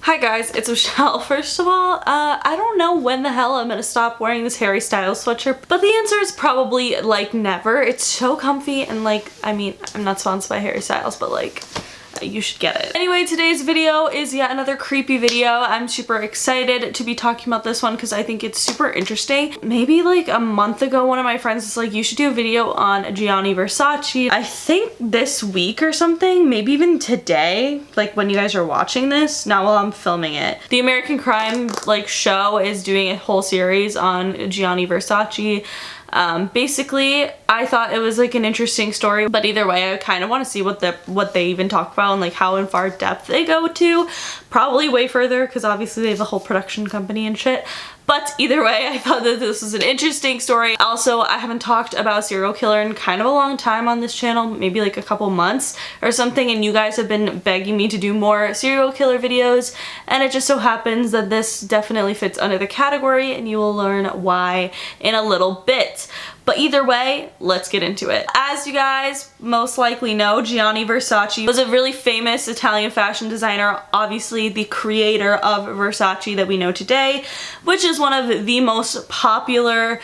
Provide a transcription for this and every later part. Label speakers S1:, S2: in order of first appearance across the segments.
S1: Hi guys, it's Michelle. First of all, I don't know when the hell I'm gonna stop wearing this Harry Styles sweatshirt, but the answer is probably like never. It's so comfy and like, I mean, I'm not sponsored by Harry Styles, but like, you should get it. Anyway, today's video is yet another creepy video. I'm super excited to be talking about this one because I think it's super interesting. Maybe like a month ago, one of my friends was like, you should do a video on Gianni Versace. I think this week or something, maybe even today, like when you guys are watching this, not while I'm filming it. The American Crime like show is doing a whole series on Gianni Versace. Basically, I thought it was like an interesting story, but either way, I kind of want to see what they even talk about and like how in far depth they go to. Probably way further because obviously they have a whole production company and shit. But either way, I thought that this was an interesting story. Also, I haven't talked about a serial killer in kind of a long time on this channel, maybe like a couple months or something, and you guys have been begging me to do more serial killer videos, and it just so happens that this definitely fits under the category, and you will learn why in a little bit. But either way, let's get into it. As you guys most likely know, Gianni Versace was a really famous Italian fashion designer, obviously the creator of Versace that we know today, which is one of the most popular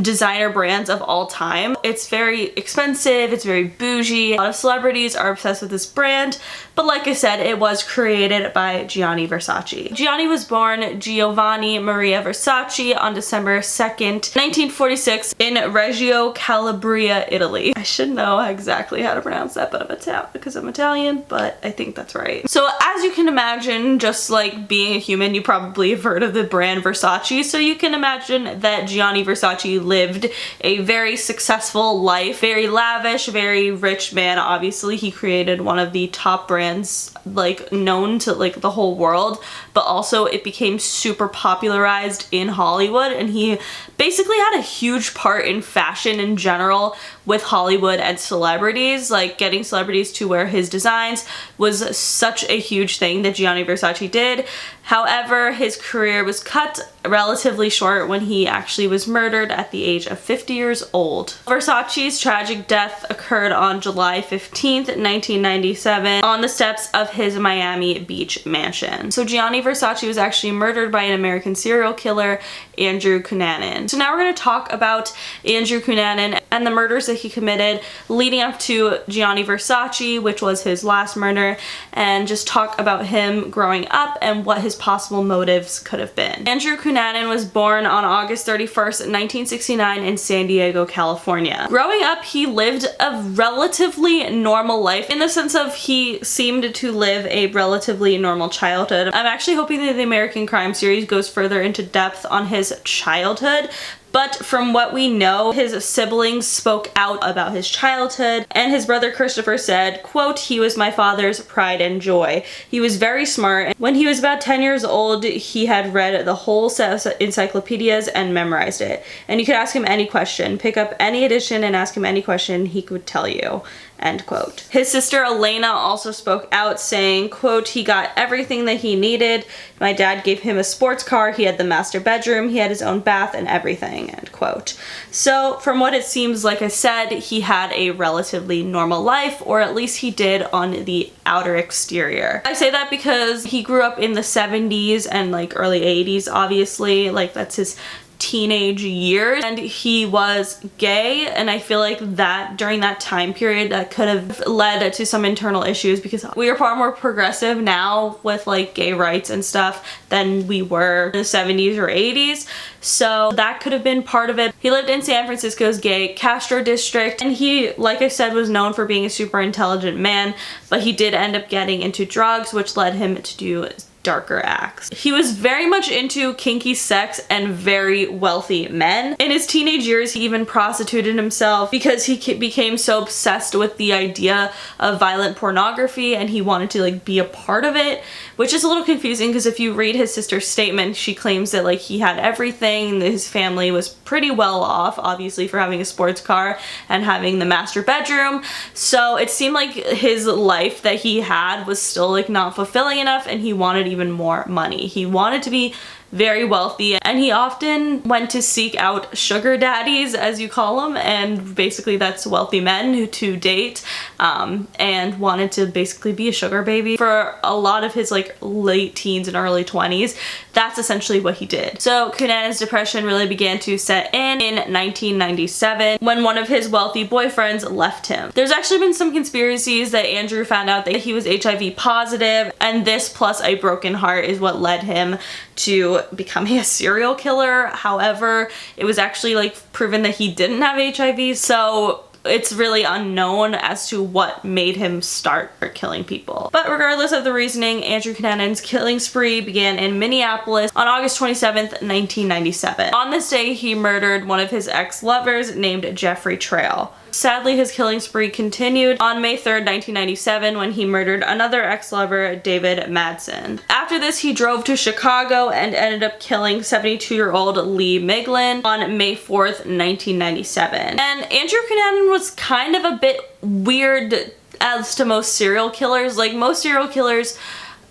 S1: designer brands of all time. It's very expensive, it's very bougie. A lot of celebrities are obsessed with this brand, but like I said, it was created by Gianni Versace. Gianni was born Giovanni Maria Versace on December 2nd, 1946 in Reggio Calabria, Italy. I should know exactly how to pronounce that, but because I'm Italian, but I think that's right. So as you can imagine, just like being a human, you probably have heard of the brand Versace, so you can imagine that Gianni Versace lived a very successful life, very lavish, very rich man. Obviously, he created one of the top brands like known to like the whole world, but also it became super popularized in Hollywood, and he basically had a huge part in fashion in general with Hollywood and celebrities. Like getting celebrities to wear his designs was such a huge thing that Gianni Versace did. However, his career was cut relatively short when he actually was murdered at the age of 50 years old. Versace's tragic death occurred on July 15th, 1997 on the steps of his Miami Beach mansion. So Gianni Versace was actually murdered by an American serial killer, Andrew Cunanan. So now we're going to talk about Andrew Cunanan and the murders that he committed leading up to Gianni Versace, which was his last murder, and just talk about him growing up and what his possible motives could have been. Andrew Cunanan was born on August 31st, 1969 in San Diego, California. Growing up, he lived a relatively normal life in the sense of he seemed to live a relatively normal childhood. I'm actually hoping that the American Crime series goes further into depth on his childhood, but from what we know, his siblings spoke out about his childhood, and his brother Christopher said, quote, "He was my father's pride and joy. He was very smart. When he was about 10 years old, he had read the whole set of encyclopedias and memorized it. And you could ask him any question, pick up any edition and ask him any question, he could tell you." End quote. His sister Elena also spoke out saying, quote, "He got everything that he needed. My dad gave him a sports car, he had the master bedroom, he had his own bath and everything." End quote. So from what it seems, like I said, he had a relatively normal life, or at least he did on the outer exterior. I say that because he grew up in the 70s and like early 80s, obviously, like that's his teenage years, and he was gay, and I feel like that during that time period that could have led to some internal issues because we are far more progressive now with like gay rights and stuff than we were in the 70s or 80s, so that could have been part of it. He lived in San Francisco's gay Castro district, and he, like I said, was known for being a super intelligent man, but he did end up getting into drugs, which led him to do darker acts. He was very much into kinky sex and very wealthy men. In his teenage years, he even prostituted himself because he became so obsessed with the idea of violent pornography and he wanted to like be a part of it, which is a little confusing because if you read his sister's statement, she claims that like he had everything, his family was pretty well off, obviously, for having a sports car and having the master bedroom, so it seemed like his life that he had was still like not fulfilling enough and he wanted even more money. He wanted to be very wealthy, and he often went to seek out sugar daddies, as you call them, and basically that's wealthy men who to date, and wanted to basically be a sugar baby for a lot of his like late teens and early 20s. That's essentially what he did. So Cunanan's depression really began to set in 1997 when one of his wealthy boyfriends left him. There's actually been some conspiracies that Andrew found out that he was HIV positive, and this plus a broken heart is what led him to becoming a serial killer. However, it was actually like proven that he didn't have HIV, so it's really unknown as to what made him start killing people. But regardless of the reasoning, Andrew Cunanan's killing spree began in Minneapolis on August 27th, 1997. On this day, he murdered one of his ex-lovers named Jeffrey Trail. Sadly, his killing spree continued on May 3rd, 1997 when he murdered another ex-lover, David Madsen. After this, he drove to Chicago and ended up killing 72-year-old Lee Miglin on May 4th, 1997. And Andrew Cunanan was kind of a bit weird as to most serial killers. Like most serial killers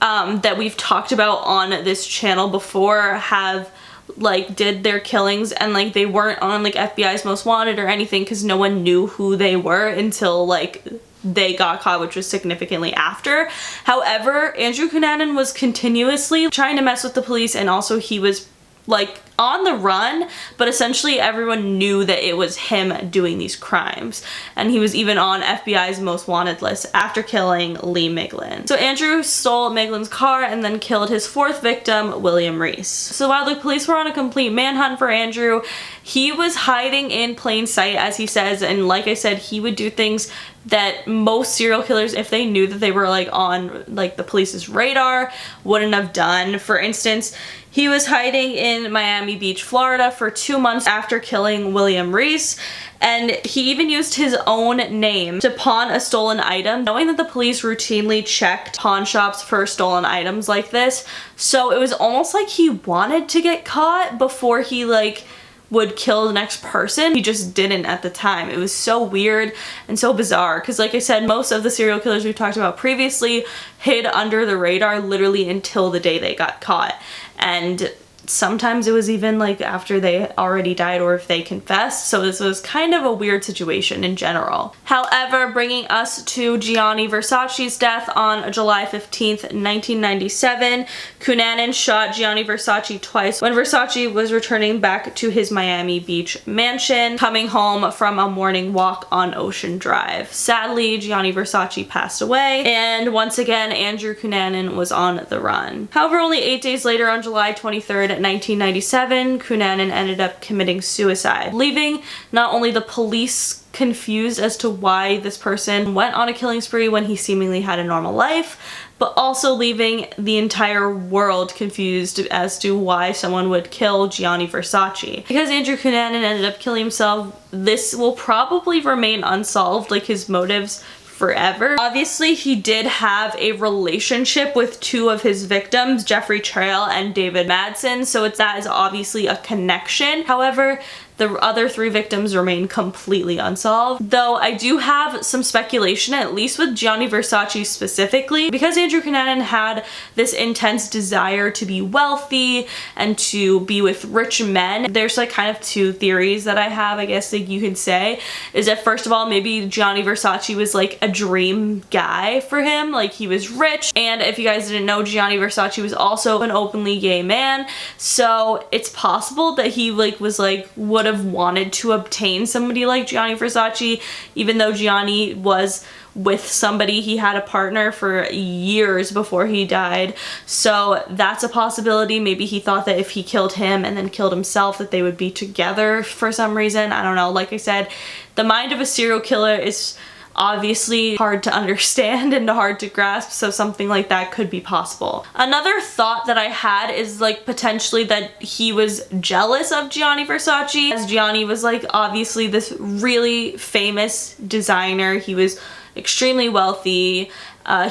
S1: that we've talked about on this channel before have like did their killings and like they weren't on like FBI's Most Wanted or anything because no one knew who they were until like they got caught, which was significantly after. However, Andrew Cunanan was continuously trying to mess with the police, and also he was like on the run, but essentially everyone knew that it was him doing these crimes, and he was even on FBI's Most Wanted list after killing Lee Miglin. So Andrew stole Miglin's car and then killed his fourth victim, William Reese. So while the police were on a complete manhunt for Andrew, he was hiding in plain sight, as he says, and like I said, he would do things that most serial killers, if they knew that they were like on like the police's radar, wouldn't have done. For instance, he was hiding in Miami Beach, Florida for 2 months after killing William Reese, and he even used his own name to pawn a stolen item, knowing that the police routinely checked pawn shops for stolen items like this. So it was almost like he wanted to get caught before he like would kill the next person. He just didn't at the time. It was so weird and so bizarre because like I said, most of the serial killers we've talked about previously hid under the radar literally until the day they got caught. And sometimes it was even like after they already died or if they confessed. So this was kind of a weird situation in general. However, bringing us to Gianni Versace's death on July 15th, 1997, Cunanan shot Gianni Versace twice when Versace was returning back to his Miami Beach mansion, coming home from a morning walk on Ocean Drive. Sadly, Gianni Versace passed away, and once again, Andrew Cunanan was on the run. However, only 8 days later, on July 23rd, 1997, Cunanan ended up committing suicide, leaving not only the police confused as to why this person went on a killing spree when he seemingly had a normal life, but also leaving the entire world confused as to why someone would kill Gianni Versace. Because Andrew Cunanan ended up killing himself, this will probably remain unsolved, like his motives, forever. Obviously, he did have a relationship with two of his victims, Jeffrey Trail and David Madsen, so that is obviously a connection. However, the other three victims remain completely unsolved. Though I do have some speculation, at least with Gianni Versace specifically, because Andrew Cunanan had this intense desire to be wealthy and to be with rich men. There's like kind of two theories that I have, I guess like you could say, is that first of all, maybe Gianni Versace was like a dream guy for him, like he was rich, and if you guys didn't know, Gianni Versace was also an openly gay man, so it's possible that he like was like would have wanted to obtain somebody like Gianni Versace, even though Gianni was with somebody, he had a partner for years before he died. So that's a possibility. Maybe he thought that if he killed him and then killed himself that they would be together for some reason. I don't know. Like I said, the mind of a serial killer is obviously hard to understand and hard to grasp, so something like that could be possible. Another thought that I had is like potentially that he was jealous of Gianni Versace, as Gianni was like obviously this really famous designer. He was extremely wealthy,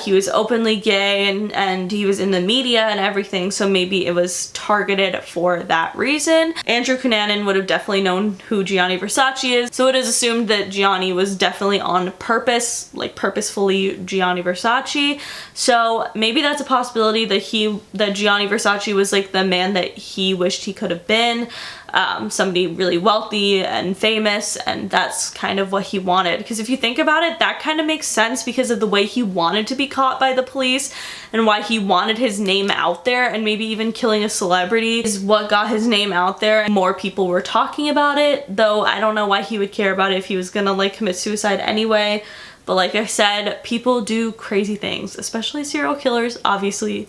S1: He was openly gay and he was in the media and everything, so maybe it was targeted for that reason. Andrew Cunanan would have definitely known who Gianni Versace is, so it is assumed that Gianni was definitely on purpose, like purposefully Gianni Versace. So maybe that's a possibility that Gianni Versace was like the man that he wished he could have been. Somebody really wealthy and famous, and that's kind of what he wanted. Because if you think about it, that kind of makes sense because of the way he wanted to be caught by the police and why he wanted his name out there, and maybe even killing a celebrity is what got his name out there. More people were talking about it, though I don't know why he would care about it if he was gonna like commit suicide anyway. But like I said, people do crazy things, especially serial killers, obviously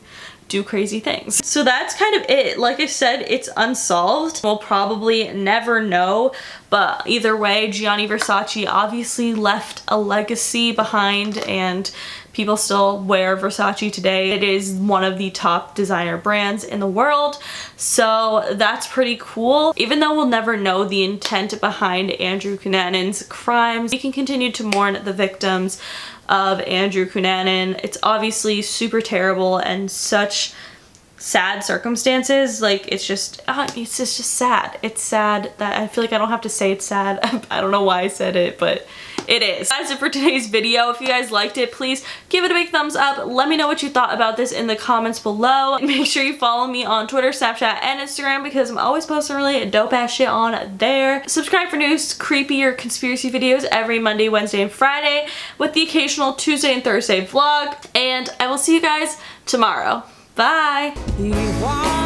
S1: do crazy things. So that's kind of it. Like I said, it's unsolved. We'll probably never know, but either way, Gianni Versace obviously left a legacy behind, and people still wear Versace today. It is one of the top designer brands in the world, so that's pretty cool. Even though we'll never know the intent behind Andrew Cunanan's crimes, we can continue to mourn the victims of Andrew Cunanan. It's obviously super terrible and such sad circumstances. Like, it's just sad. It's sad that I feel like I don't have to say it's sad. I don't know why I said it, but it is. That's it for today's video. If you guys liked it, please give it a big thumbs up. Let me know what you thought about this in the comments below. Make sure you follow me on Twitter, Snapchat, and Instagram because I'm always posting really dope ass shit on there. Subscribe for new creepy or conspiracy videos every Monday, Wednesday, and Friday, with the occasional Tuesday and Thursday vlog. And I will see you guys tomorrow. Bye!